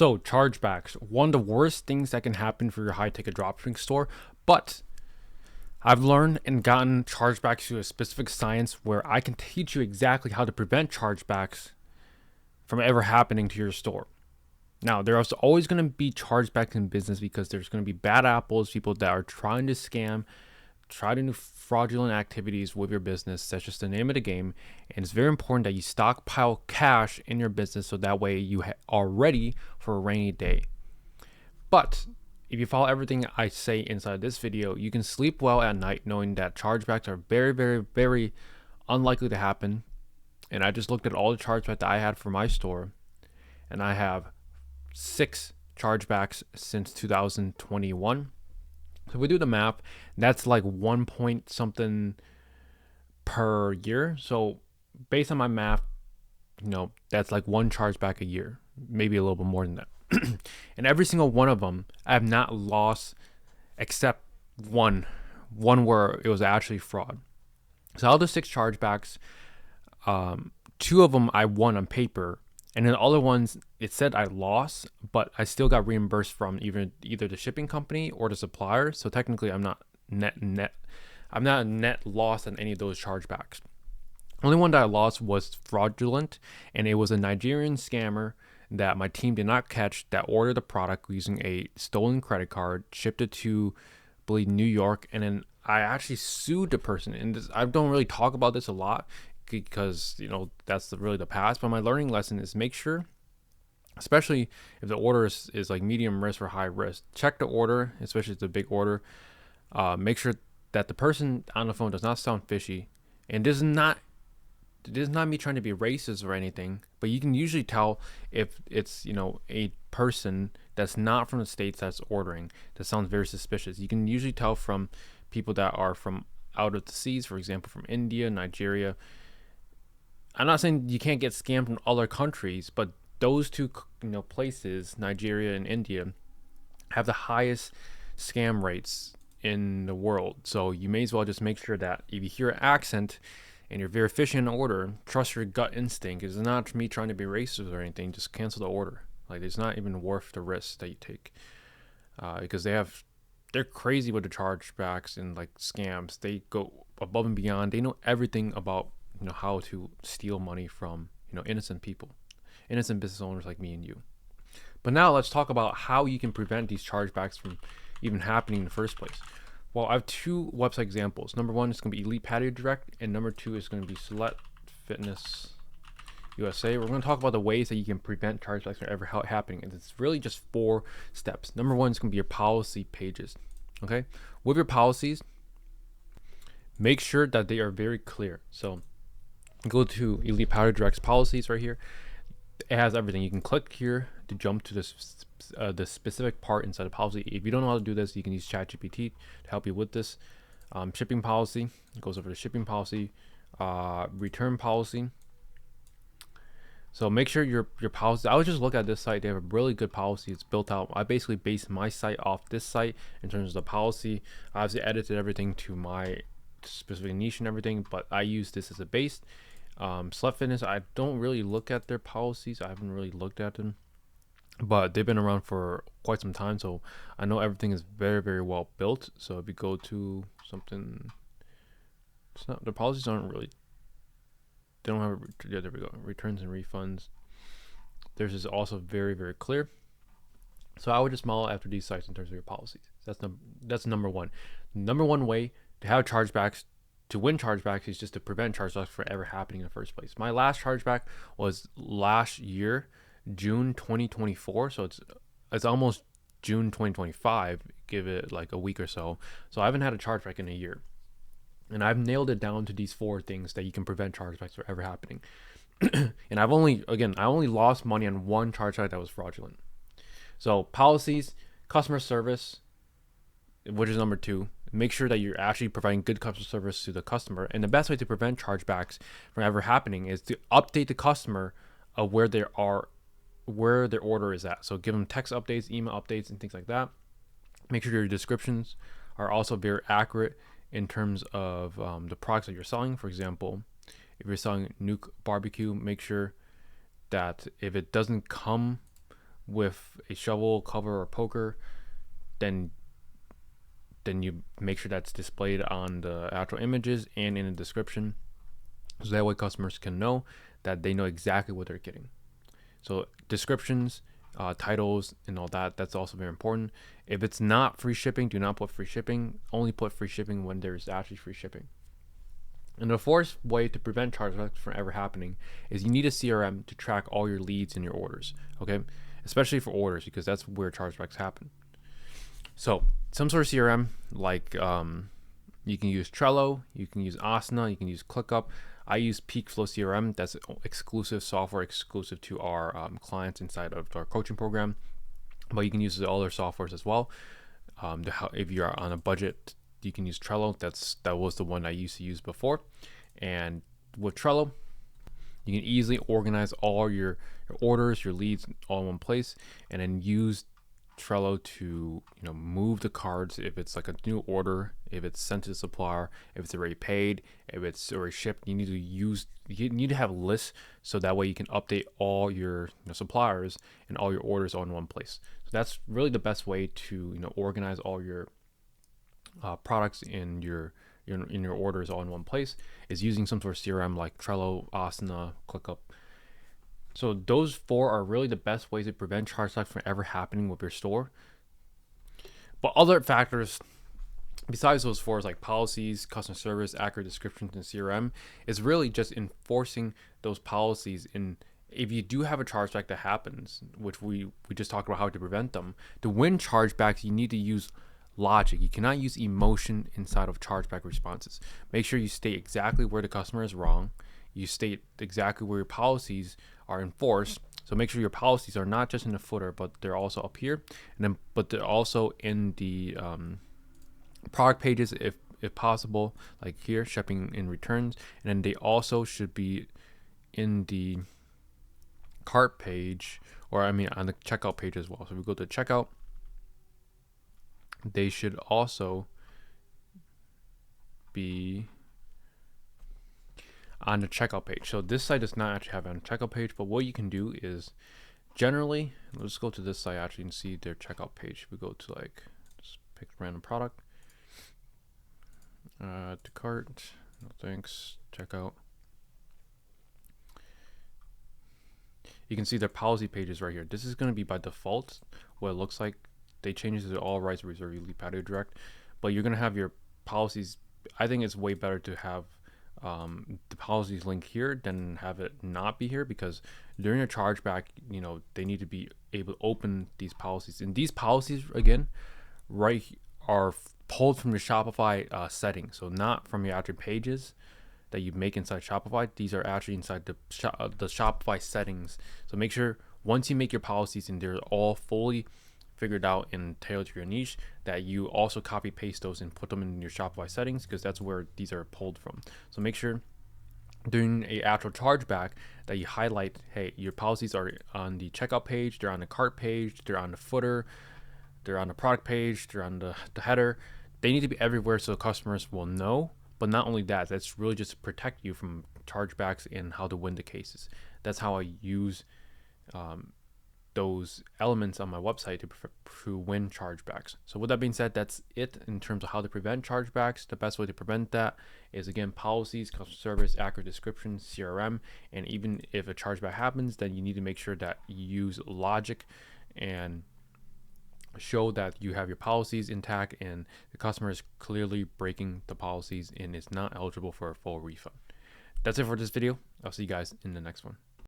So, chargebacks, one of the worst things that can happen for your high ticket dropshipping store. But I've learned and gotten chargebacks to a specific science where I can teach you exactly how to prevent chargebacks from ever happening to your store. Now, there's always going to be chargebacks in business because there's going to be bad apples, people that are trying to scam, try to do fraudulent activities with your business. That's just the name of the game. And it's very important that you stockpile cash in your business so that way you are ready for a rainy day. But if you follow everything I say inside this video, you can sleep well at night knowing that chargebacks are very, very, very unlikely to happen. And I just looked at all the chargebacks that I had for my store, and I have 6 chargebacks since 2021. So if we do the math, that's like 1 point something per year. So based on my math, that's like 1 chargeback a year, maybe a little bit more than that. And every single one of them, I have not lost except one where it was actually fraud. So out of the 6 chargebacks, 2 of them I won on paper, and then the other ones it said I lost, but I still got reimbursed from either the shipping company or the supplier. So technically, I'm not I'm not a net loss on any of those chargebacks. Only one that I lost was fraudulent, and it was a Nigerian scammer that my team did not catch that ordered the product using a stolen credit card, shipped it to, I believe, New York, and then I actually sued the person. And I don't really talk about this a lot because that's really the past. But my learning lesson is make sure, especially if the order is like medium risk or high risk, check the order, especially if it's a big order. Make sure that the person on the phone does not sound fishy, and this is not me trying to be racist or anything, but you can usually tell if it's a person that's not from the States that's ordering that sounds very suspicious. You can usually tell from people that are from out of the seas, for example, from India, Nigeria. I'm not saying you can't get scammed from other countries, but those two places, Nigeria and India, have the highest scam rates in the world. So you may as well just make sure that if you hear an accent and you're very fishy in the order, trust your gut instinct. It's not me trying to be racist or anything. Just cancel the order. Like, it's not even worth the risk that you take, because they're crazy with the chargebacks and like scams. They go above and beyond. They know everything about how to steal money from innocent people, innocent business owners like me and you. But now let's talk about how you can prevent these chargebacks from even happening in the first place. Well, I have 2 website examples. Number 1 is going to be Elite Patio Direct, and number 2 is going to be Select Fitness USA. We're going to talk about the ways that you can prevent chargebacks from ever happening, and it's really just 4 steps. Number 1 is going to be your policy pages. Okay, with your policies, make sure that they are very clear. So go to Elite Patio Direct's policies right here. It has everything. You can click here to jump to the specific part inside the policy. If you don't know how to do this, you can use ChatGPT to help you with this. Shipping policy, it goes over the shipping policy, return policy. So make sure your policy. I would just look at this site. They have a really good policy. It's built out. I basically based my site off this site in terms of the policy. I obviously edited everything to my specific niche and everything, but I use this as a base. Select Fitness, I don't really look at their policies. I haven't really looked at them, but they've been around for quite some time, so I know everything is very, very well built. So if you go to something, the policies aren't really, they don't have, yeah, there we go, returns and refunds. Theirs is also very, very clear. So I would just model after these sites in terms of your policies. That's number 1. Number 1 way to have chargebacks, to win chargebacks, is just to prevent chargebacks from ever happening in the first place. My last chargeback was last year, June 2024. So it's almost June 2025. Give it like a week or so. So I haven't had a chargeback in a year, and I've nailed it down to these 4 things that you can prevent chargebacks from ever happening. And I only lost money on 1 chargeback that was fraudulent. So policies, customer service, which is number 2. Make sure that you're actually providing good customer service to the customer. And the best way to prevent chargebacks from ever happening is to update the customer of where their order is at. So give them text updates, email updates, and things like that. Make sure your descriptions are also very accurate in terms of the products that you're selling. For example, if you're selling Nuke Barbecue, make sure that if it doesn't come with a shovel, cover, or poker, then you make sure that's displayed on the actual images and in the description, so that way customers can know that they know exactly what they're getting. So descriptions, titles, and all that, that's also very important. If it's not free shipping, do not put free shipping. Only put free shipping when there's actually free shipping. And the fourth way to prevent chargebacks from ever happening is you need a CRM to track all your leads and your orders, okay? Especially for orders, because that's where chargebacks happen. So some sort of CRM, like you can use Trello, you can use Asana, you can use ClickUp. I use PeakFlow CRM. That's exclusive software, exclusive to our clients inside of our coaching program. But you can use other softwares as well. If you're on a budget, you can use Trello. That was the one I used to use before. And with Trello, you can easily organize all your orders, your leads, all in one place, and then use Trello to move the cards if it's like a new order, if it's sent to the supplier, if it's already paid, if it's already shipped. You need to have lists, so that way you can update all your suppliers and all your orders all in one place. So that's really the best way to organize all your products in your orders all in one place, is using some sort of CRM like Trello, Asana, ClickUp. So those four are really the best ways to prevent chargebacks from ever happening with your store. But other factors besides those four, like policies, customer service, accurate descriptions, and CRM, is really just enforcing those policies. And if you do have a chargeback that happens, which we just talked about how to prevent them, to win chargebacks, you need to use logic. You cannot use emotion inside of chargeback responses. Make sure you state exactly where the customer is wrong. You state exactly where your policies are enforced. So make sure your policies are not just in the footer, but they're also up here, but they're also in the product pages if possible, like here, shipping and returns. And then they also should be in the cart page, or on the checkout page as well. So if we go to checkout, they should also be on the checkout page. So this site does not actually have it on the checkout page, but what you can do is generally, let's go to this site actually and see their checkout page. We go to just pick a random product, to cart, no thanks, checkout. You can see their policy pages right here. This is going to be by default what it looks like. They changed it to all rights reserved, you leave patio direct, but you're going to have your policies. I think it's way better to have the policies link here than have it not be here, because during a chargeback, they need to be able to open these policies. And these policies, again, are pulled from the Shopify settings, so not from your actual pages that you make inside Shopify. These are actually inside the Shopify settings. So make sure once you make your policies and they're all fully figured out and tailored to your niche, that you also copy paste those and put them in your Shopify settings, because that's where these are pulled from. So make sure during a actual chargeback that you highlight, hey, your policies are on the checkout page, they're on the cart page, they're on the footer, they're on the product page, they're on the header. They need to be everywhere so customers will know. But not only that, that's really just to protect you from chargebacks and how to win the cases. That's how I use those elements on my website to win chargebacks. So with that being said, that's it in terms of how to prevent chargebacks. The best way to prevent that is, again, policies, customer service, accurate description, CRM. And even if a chargeback happens, then you need to make sure that you use logic and show that you have your policies intact and the customer is clearly breaking the policies and is not eligible for a full refund. That's it for this video. I'll see you guys in the next one.